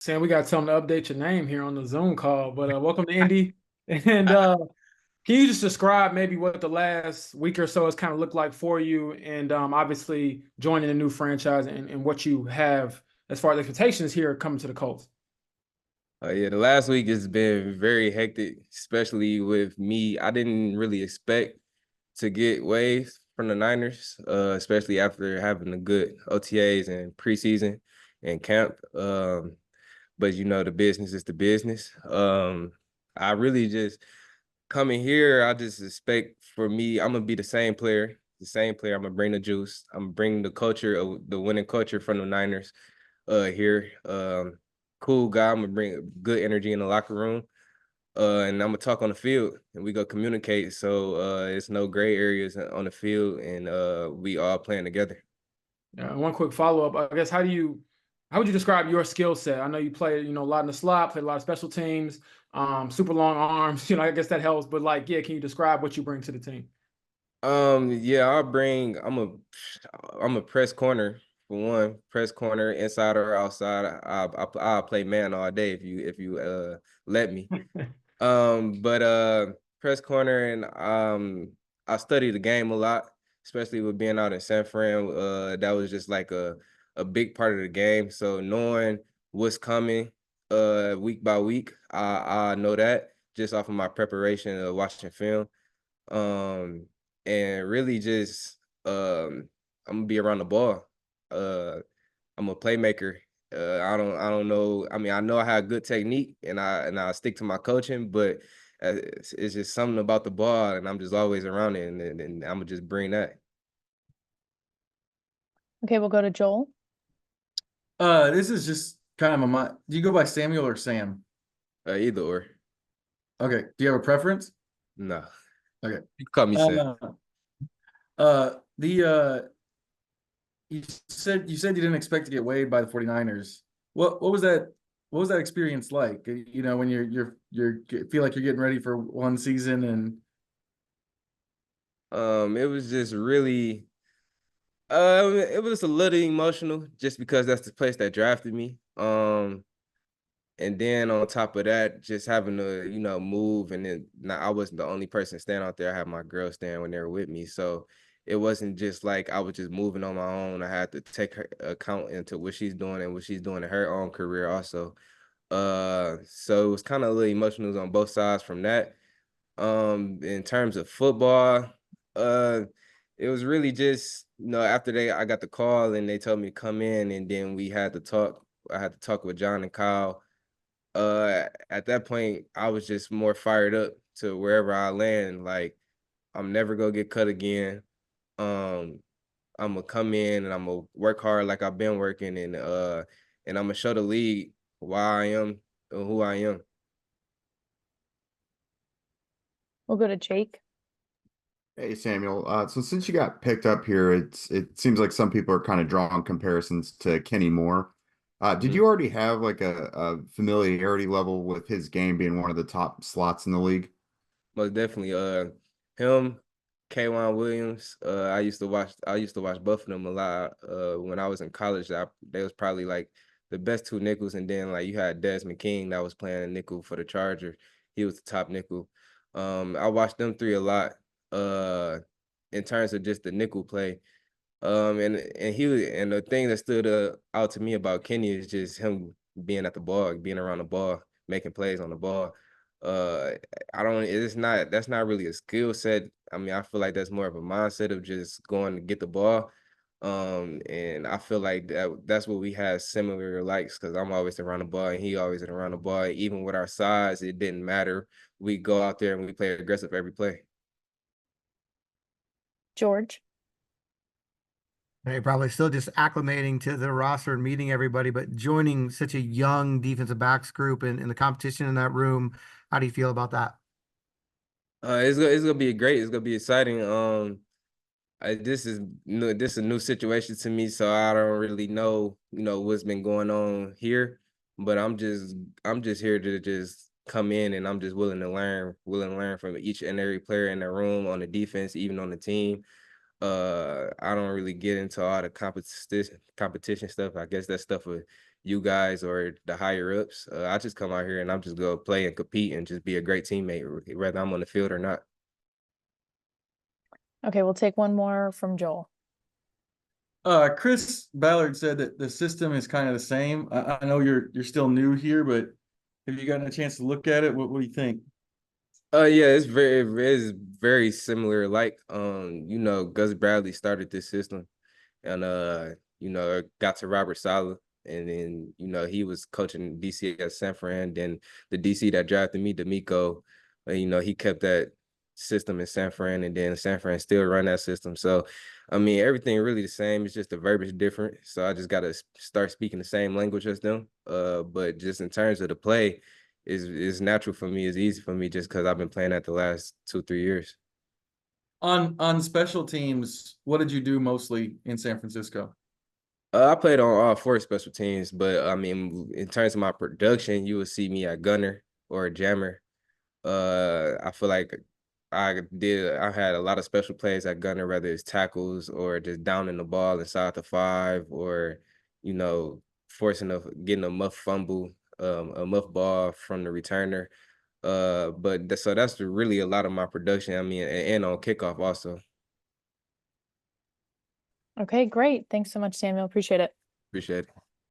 Sam, we got something to update your name here on the Zoom call, but welcome to Indy. And can you just describe maybe what the last week or so has kind of looked like for you, and obviously joining a new franchise and what you have as far as expectations here coming to the Colts? Yeah, the last week has been very hectic, especially with me. I didn't really expect to get waves from the Niners, especially after having a good OTAs and preseason and camp. But the business is the business. I really just coming here, I just expect for me, I'm gonna be the same player, the same player. I'm gonna bring the juice. I'm gonna bring the culture of the winning culture from the Niners here. Cool guy. I'm gonna bring good energy in the locker room. And I'm gonna talk on the field and we go communicate. So it's no gray areas on the field and we all playing together. One quick follow up, I guess, how would you describe your skill set? I know you played, a lot in the slot, played a lot of special teams, super long arms. I guess that helps. But like, yeah, can you describe what you bring to the team? Yeah, I'm a press corner for one, press corner, inside or outside. I'll play man all day if you let me. But press corner and I study the game a lot, especially with being out in San Fran. That was just like a big part of the game. So knowing what's coming week by week, I know that just off of my preparation of watching film. Um and really just I'm gonna be around the ball. Uh I'm a playmaker. I don't know. I mean, I know I have good technique and I stick to my coaching, but it's just something about the ball, and I'm just always around it, and I'm gonna just bring that. Okay, we'll go to Joel. This is just kind of do you go by Samuel or Sam? Either or. Okay. Do you have a preference? No, Okay. you can call me Sam. Uh, the you said you didn't expect to get waived by the 49ers. What was that? What was that experience like? When you're feel like you're getting ready for one season and It was just really it was a little emotional just because that's the place that drafted me. And then on top of that, just having to, move. And then now I wasn't the only person standing out there. I had my girl standing when they were with me. So it wasn't just like I was just moving on my own. I had to take her account into what she's doing and what she's doing in her own career also. So it was kind of a little emotional on both sides from that. In terms of football, uh, it was really just, after I got the call and they told me to come in and then we had to talk. I had to talk with John and Kyle. At that point I was just more fired up to wherever I land. Like, I'm never gonna get cut again. um I'm gonna come in and I'm gonna work hard like I've been working, and I'm gonna show the league why I am and who I am. We'll go to Jake. Hey Samuel, so since you got picked up here, it seems like some people are kind of drawing comparisons to Kenny Moore. Did Mhm. you already have like a familiarity level with his game being one of the top slots in the league? Most definitely. Him, Kwan Williams. I used to watch both of them a lot. When I was in college, they was probably like the best two nickels, and then like you had Desmond King that was playing nickel for the Charger. He was the top nickel. I watched them three a lot. Uh, in terms of just the nickel play. And the thing that stood out to me about Kenny is just him being at the ball, being around the ball, making plays on the ball. Uh, I don't. It's not. That's not really a skill set. I mean, I feel like that's more of a mindset of just going to get the ball. And I feel like that's what we had similar likes because I'm always around the ball and he always around the ball. Even with our size, it didn't matter. We go out there and we play aggressive every play. George. Hey, probably still just acclimating to the roster and meeting everybody, but joining such a young defensive backs group and the competition in that room, how do you feel about that? It's gonna be great. It's gonna be exciting. This is new. This is a new situation to me, so I don't really know, what's been going on here. But I'm just here to just come in, and I'm just willing to learn from each and every player in the room, on the defense, even on the team. I don't really get into all the competition stuff. I guess that stuff with you guys or the higher ups. I just come out here and I'm just go play and compete and just be a great teammate, whether I'm on the field or not. Okay, we'll take one more from Joel. Chris Ballard said that the system is kind of the same. I know you're still new here, but have you gotten a chance to look at it? What do you think? Yeah, it's very similar. Like, you know, Gus Bradley started this system, and got to Robert Saleh, and then he was coaching DC at San Fran. Then the DC that drafted me, D'Amico, he kept that system in San Fran, and then San Fran still run that system. So, I mean, everything really the same. It's just the verbiage different. So I just got to start speaking the same language as them. But just in terms of the play, is natural for me. It's easy for me just because I've been playing that the last 2-3 years. On special teams, what did you do mostly in San Francisco? I played on all 4 special teams, but I mean, in terms of my production, you will see me at gunner or a jammer. I feel like I had a lot of special plays at gunner, whether it's tackles or just downing the ball inside the 5, or getting a muff fumble, a muff ball from the returner. So that's really a lot of my production. I mean, and on kickoff also. Okay, great. Thanks so much, Samuel. Appreciate it. Appreciate it.